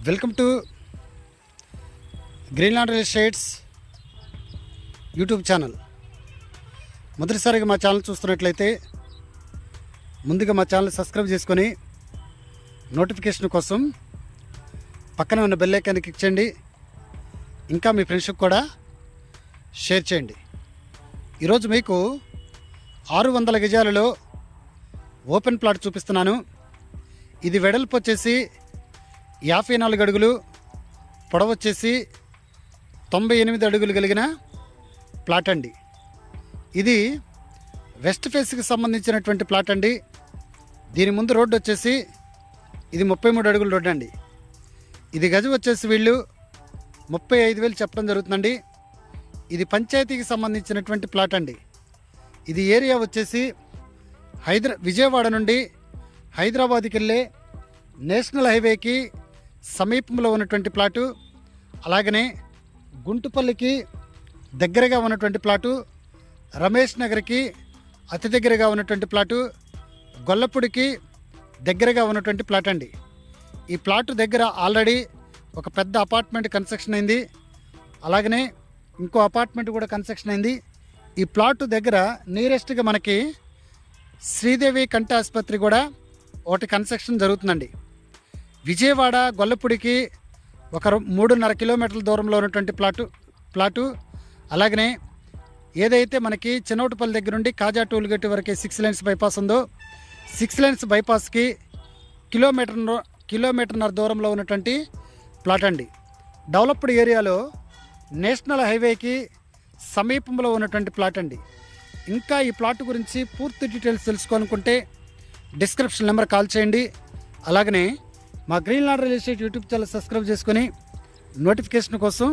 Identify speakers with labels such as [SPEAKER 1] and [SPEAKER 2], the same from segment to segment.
[SPEAKER 1] Welcome to Greenland real estates YouTube channel. మొదటిసారిగా మా channel చూస్తున్నట్లయితే ముందుగా మా ఛానల్ సబ్స్క్రైబ్ చేసుకొని నోటిఫికేషన్ కోసం పక్కన ఉన్న బెల్ ఐకాన్ని క్లిక్ చేయండి. ఇంకా మీ ఫ్రెండ్స్కి కూడా షేర్ చేయండి. ఈరోజు మీకు 600 గజాలలో ఓపెన్ ప్లాట్ చూపిస్తున్నాను. ఇది వెడల్పు వచ్చేసి 54 అడుగులు, పొడవు వచ్చేసి 98 అడుగులు కలిగిన ప్లాట్ అండి. ఇది వెస్ట్ ఫేస్కి సంబంధించినటువంటి ప్లాట్ అండి. దీని ముందు రోడ్డు వచ్చేసి ఇది 33 అడుగుల రోడ్డు అండి. ఇది గజం వచ్చేసి వీళ్ళు 35,000 చెప్పడం జరుగుతుందండి. ఇది పంచాయతీకి సంబంధించినటువంటి ప్లాట్ అండి. ఇది ఏరియా వచ్చేసి విజయవాడ నుండి హైదరాబాద్కి వెళ్ళే నేషనల్ హైవేకి సమీపంలో ఉన్నటువంటి ప్లాటు, అలాగనే గుంటుపల్లికి దగ్గరగా ఉన్నటువంటి ప్లాటు, రమేష్ నగర్కి అతి దగ్గరగా ఉన్నటువంటి ప్లాటు, గొల్లపూడికి దగ్గరగా ఉన్నటువంటి ప్లాట్ అండి. ఈ ప్లాటు దగ్గర ఆల్రెడీ ఒక పెద్ద అపార్ట్మెంట్ కన్స్ట్రక్షన్ అయింది, అలాగనే ఇంకో అపార్ట్మెంట్ కూడా కన్స్ట్రక్షన్ అయింది. ఈ ప్లాటు దగ్గర నియరెస్ట్గా మనకి శ్రీదేవి కంటి ఆసుపత్రి కూడా ఒకటి కన్స్ట్రక్షన్ జరుగుతుందండి. విజయవాడ గొల్లపూడికి ఒక 3.5 కిలోమీటర్ల దూరంలో ఉన్నటువంటి ప్లాటు అలాగనే ఏదైతే మనకి చిన్నోటుపల్లి దగ్గర నుండి కాజా టోల్గేట్ వరకు 6 లైన్స్ బైపాస్ ఉందో 6 లైన్స్ బైపాస్కి కిలోమీటర్న్నర దూరంలో ఉన్నటువంటి ప్లాట్ అండి. డెవలప్డ్ ఏరియాలో నేషనల్ హైవేకి సమీపంలో ఉన్నటువంటి ప్లాట్ అండి. ఇంకా ఈ ప్లాట్ గురించి పూర్తి డీటెయిల్స్ తెలుసుకోవాలనుకుంటే డిస్క్రిప్షన్ నెంబర్ కాల్ చేయండి. అలాగనే మా Greenland real estate YouTube channel subscribe చేసుకొని నోటిఫికేషన్ కోసం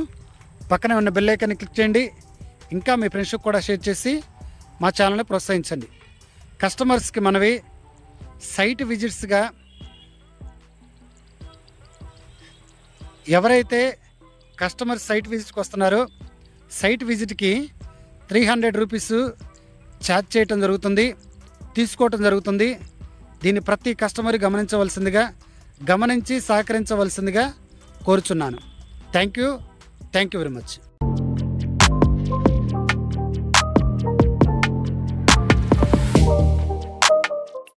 [SPEAKER 1] పక్కనే ఉన్న బెల్ ఐకాన్ని క్లిక్ చేయండి. ఇంకా మీ ఫ్రెండ్స్కి కూడా షేర్ చేసి మా ఛానల్ని ప్రోత్సహించండి. కస్టమర్స్కి మనవి సైట్ విజిట్స్గా ఎవరైతే కస్టమర్ సైట్ విజిట్కి వస్తున్నారో సైట్ విజిట్కి 300 రూపీస్ ఛార్జ్ చేయటం జరుగుతుంది, తీసుకోవటం జరుగుతుంది. దీన్ని ప్రతి కస్టమర్ గమనించి సహకరించవలసిందిగా కోరుచున్నాను. Thank you very much.